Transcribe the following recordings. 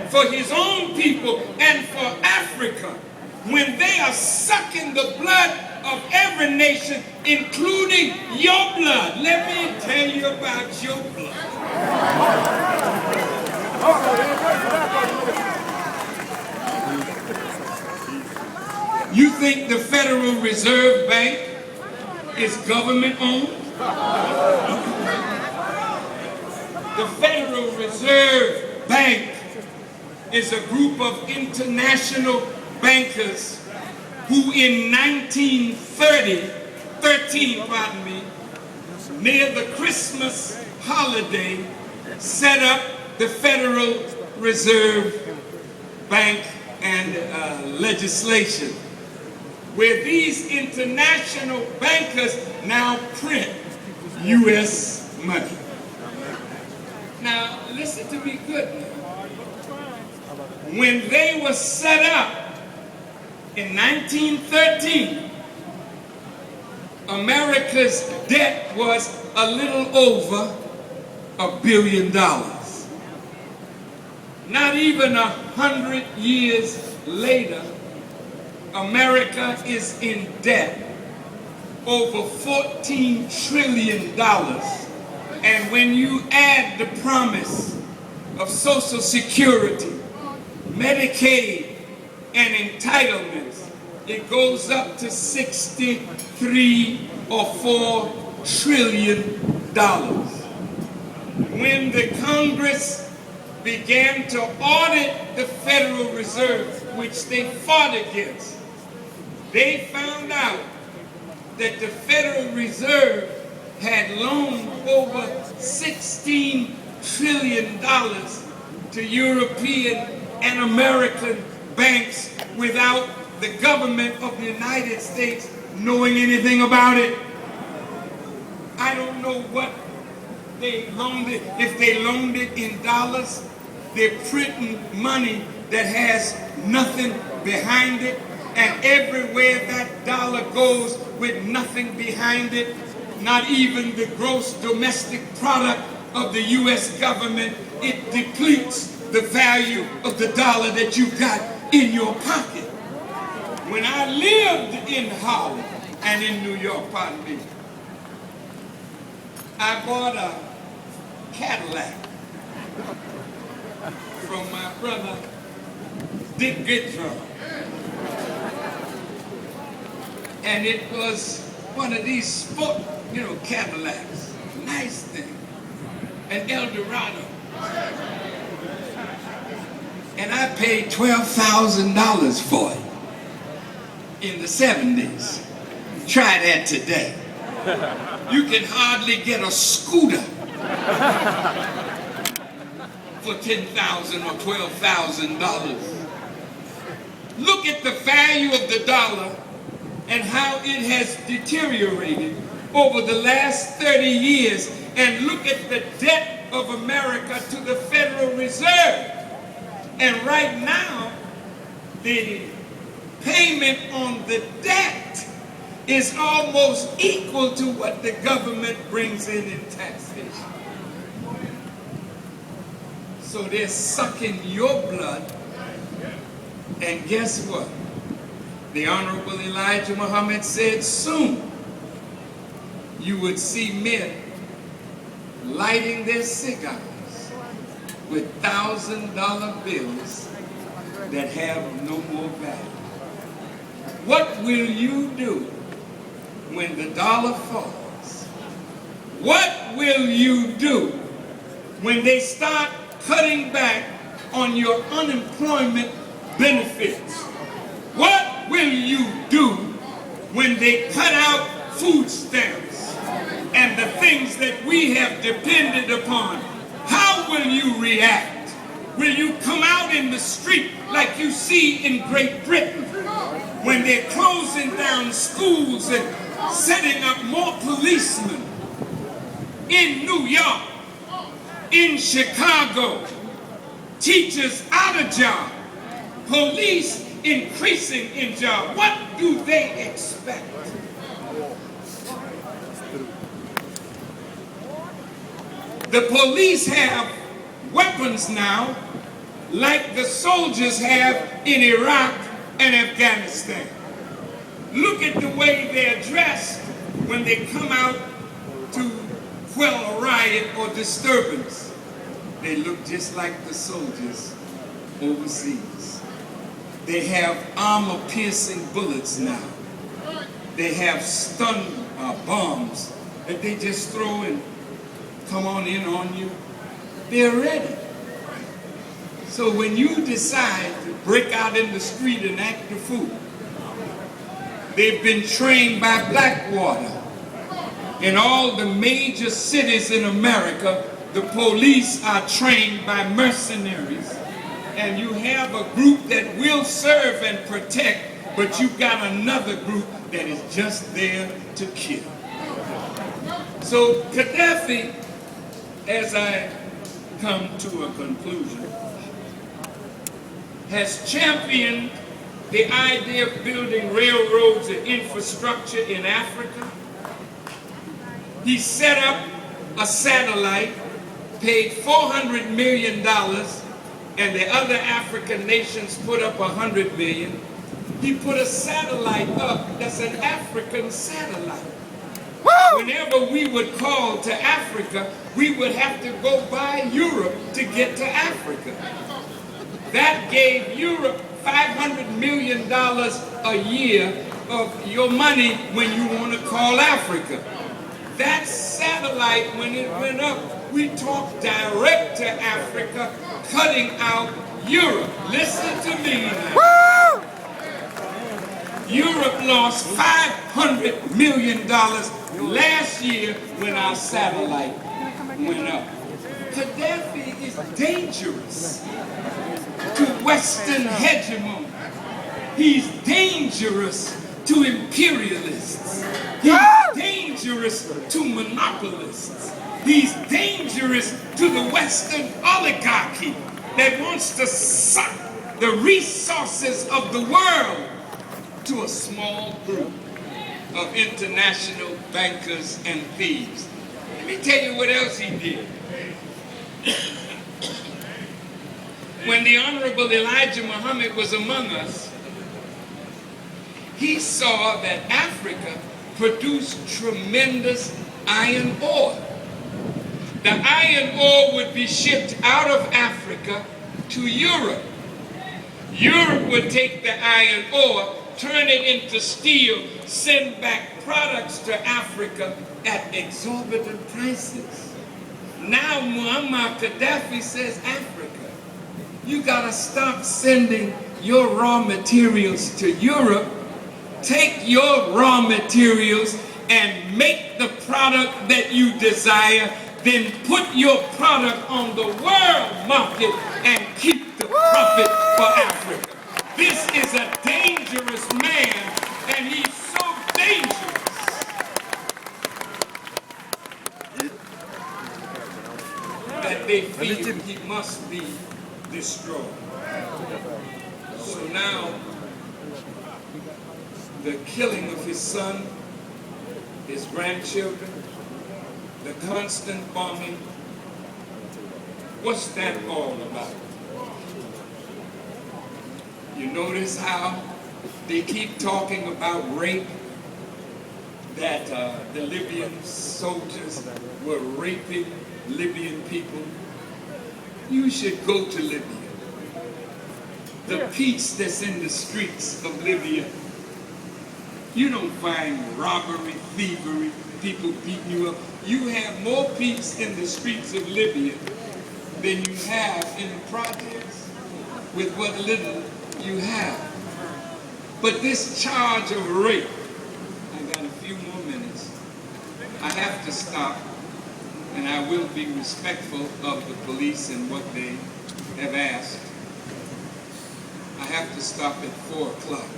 for his own people and for Africa, when they are sucking the blood of every nation, including your blood. Let me tell you about your blood. You think the Federal Reserve Bank is government owned? The Federal Reserve Bank is a group of international bankers who in 1913, near the Christmas holiday, set up the Federal Reserve Bank and legislation, where these international bankers now print U.S. money. Now, listen to me good now. When they were set up in 1913, America's debt was a little over $1 billion. Not even 100 years later, America is in debt over $14 trillion. And when you add the promise of Social Security, Medicaid, and entitlements, it goes up to 63 or 4 trillion dollars. When the Congress began to audit the Federal Reserve, which they fought against, they found out that the Federal Reserve had loaned over $16 trillion to European and American banks without the government of the United States knowing anything about it. I don't know what they loaned it. If they loaned it in dollars, they're printing money that has nothing behind it, and everywhere that dollar goes with nothing behind it, not even the gross domestic product of the U.S. government, it depletes the value of the dollar that you got in your pocket. When I lived in Harlem and in New York, I bought a Cadillac from my brother Dick Goodrum. And it was one of these sport, Cadillacs. Nice thing. An Eldorado. And I paid $12,000 for it in the 70s. Try that today. You can hardly get a scooter for $10,000 or $12,000. Look at the value of the dollar and how it has deteriorated over the last 30 years, and look at the debt of America to the Federal Reserve. And right now, the payment on the debt is almost equal to what the government brings in taxation. So they're sucking your blood, and guess what? The Honorable Elijah Muhammad said soon you would see men lighting their cigars with $1,000 bills that have no more value. What will you do when the dollar falls? What will you do when they start cutting back on your unemployment benefits? What will you do when they cut out food stamps and the things that we have depended upon? How will you react? Will you come out in the street like you see in Great Britain when they're closing down schools and setting up more policemen? In New York, in Chicago, teachers out of job, police increasing in job. What do they expect? The police have weapons now like the soldiers have in Iraq and Afghanistan. Look at the way they're dressed when they come out to quell a riot or disturbance. They look just like the soldiers overseas. They have armor-piercing bullets now. They have stun bombs that they just throw and come on in on you. They're ready. So when you decide to break out in the street and act the fool, they've been trained by Blackwater. In all the major cities in America, the police are trained by mercenaries. And you have a group that will serve and protect, but you've got another group that is just there to kill. So Gaddafi, as I come to a conclusion, has championed the idea of building railroads and infrastructure in Africa. He set up a satellite, paid $400 million, and the other African nations put up $100 million. He put a satellite up that's an African satellite. Whenever we would call to Africa, we would have to go by Europe to get to Africa. That gave Europe $500 million a year of your money when you want to call Africa. That satellite, when it went up, we talked direct to Africa, cutting out Europe. Listen to me now. Europe lost $500 million last year when our satellite went up. Gaddafi is dangerous to Western hegemony. He's dangerous to imperialists. He's dangerous to monopolists. He's dangerous to the Western oligarchy that wants to suck the resources of the world to a small group of international bankers and thieves. Let me tell you what else he did. When the Honorable Elijah Muhammad was among us, he saw that Africa produced tremendous iron ore. The iron ore would be shipped out of Africa to Europe. Europe would take the iron ore, turn it into steel, send back products to Africa at exorbitant prices. Now Muammar Gaddafi says, Africa, you gotta stop sending your raw materials to Europe. Take your raw materials and make the product that you desire, then put your product on the world market and keep the profit for Africa. This is a dangerous man, and he's so dangerous that they feel he must be destroyed. So now, the killing of his son, his grandchildren, the constant bombing, what's that all about? You notice how they keep talking about rape, that the Libyan soldiers were raping Libyan people. You should go to Libya. The peace that's in the streets of Libya, you don't find robbery, thievery, people beating you up. You have more peace in the streets of Libya than you have in the projects with what little you have. But this charge of rape, I got a few more minutes. I have to stop, and I will be respectful of the police and what they have asked. I have to stop at 4 o'clock.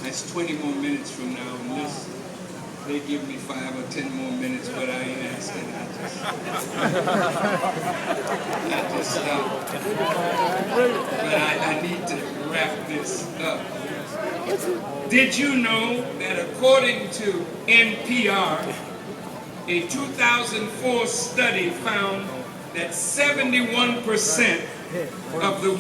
That's 20 more minutes from now, unless they give me 5 or 10 more minutes, but I ain't asking. I just stop. But I need to wrap this up. Did you know that according to NPR, a 2004 study found that 71% of the